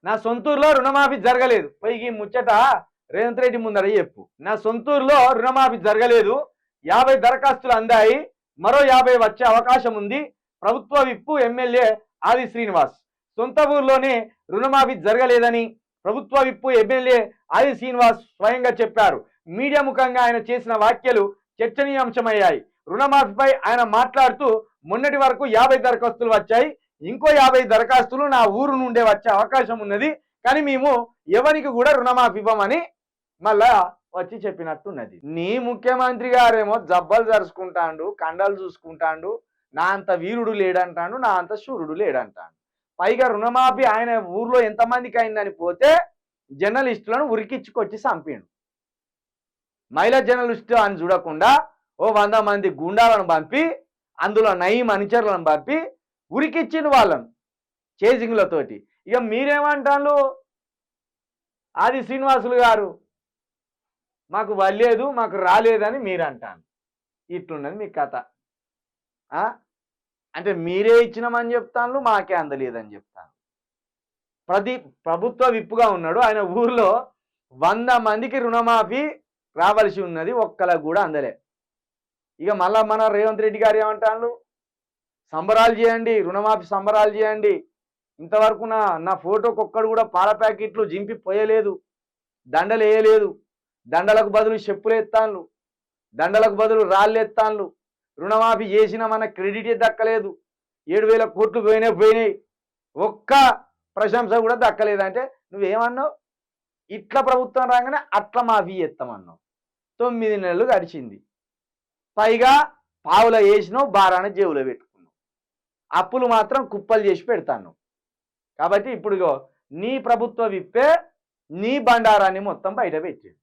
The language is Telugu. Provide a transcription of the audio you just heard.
నా సొంతూరులో రుణమాఫీ జరగలేదు. పైకి ముచ్చట రేవంత్ రెడ్డి ముందర చెప్పు. నా సొంతూరులో రుణమాఫీ జరగలేదు. 50 దరఖాస్తులు అందాయి. మరో 50 వచ్చే అవకాశం ఉంది. ప్రభుత్వ విప్పు ఎమ్మెల్యే ఆది శ్రీనివాస్. సొంత ఊర్లోనే రుణమాఫీ జరగలేదని ప్రభుత్వ విప్పు ఎమ్మెల్యే ఆది శ్రీనివాస్ స్వయంగా చెప్పారు. మీడియా ముఖంగా ఆయన చేసిన వ్యాఖ్యలు చర్చనీయాంశమయ్యాయి. రుణమాఫీపై ఆయన మాట్లాడుతూ మొన్నటి వరకు 50 దరఖాస్తులు వచ్చాయి. ఇంకో 50 దరఖాస్తులు నా ఊరు నుండే వచ్చే అవకాశం ఉన్నది. కానీ మేము ఎవరికి కూడా రుణమాఫీ ఇవ్వమని మళ్ళా వచ్చి చెప్పినట్టున్నది. నీ ముఖ్యమంత్రి గారేమో జబ్బలు జరుచుకుంటాండు, కండలు చూసుకుంటాండు, నా అంత వీరుడు లేడంటాడు, నా అంత శూరుడు లేడంటాడు. పైగా రుణమాఫీ ఆయన ఊర్లో ఎంతమందికి అయిందని పోతే జర్నలిస్టులను ఉరికిచ్చుకొచ్చి చంపిండు. మహిళా జర్నలిస్టు అని చూడకుండా ఓ 100 మంది గుండాలను పంపి అందులో నయీం అనుచరులను పంపి ఉరికిచ్చిండు వాళ్ళను చేజింగ్లతోటి. ఇక మీరేమంటారు? ఆది శ్రీనివాసులు గారు మాకు వల్లేదు, మాకు రాలేదని మీరు అంటాను. ఇట్లున్నది మీ కథ. అంటే మీరే ఇచ్చినామని చెప్తాను, మాకే అందలేదని చెప్తాను. ప్రభుత్వ విప్పుగా ఉన్నాడు. ఆయన ఊర్లో 100 మందికి రుణమాఫీ రావాల్సి ఉన్నది, ఒక్కలకు కూడా అందలే. ఇక మళ్ళా మన రేవంత్ రెడ్డి గారు ఏమంటాను? సంబరాలు చేయండి, రుణమాఫీ సంబరాలు చేయండి. ఇంతవరకు నా ఫోటోకి ఒక్కడు కూడా పాల ప్యాకెట్లు జింపి పోయలేదు, దండలు వేయలేదు. దండలకు బదులు చెప్పులు ఎత్తాన్లు, దండలకు బదులు రాళ్ళు ఎత్తాన్లు. రుణమాఫీ చేసిన మన క్రెడిటే దక్కలేదు. 7,000 కోట్లు పోయినాయి. ఒక్క ప్రశంస కూడా దక్కలేదంటే నువ్వేమన్నావు? ఇట్లా ప్రభుత్వం రాగానే అట్లా మాఫీ చేస్తామన్నావు. 9 నెలలు గడిచింది. పైగా పావుల వేసినావు, బారాన జేబులో పెట్టుకున్నావు. అప్పులు మాత్రం కుప్పలు చేసి పెడతాను. కాబట్టి ఇప్పుడు నీ ప్రభుత్వ విప్పే నీ బండారాన్ని మొత్తం బయట పెట్టాడు.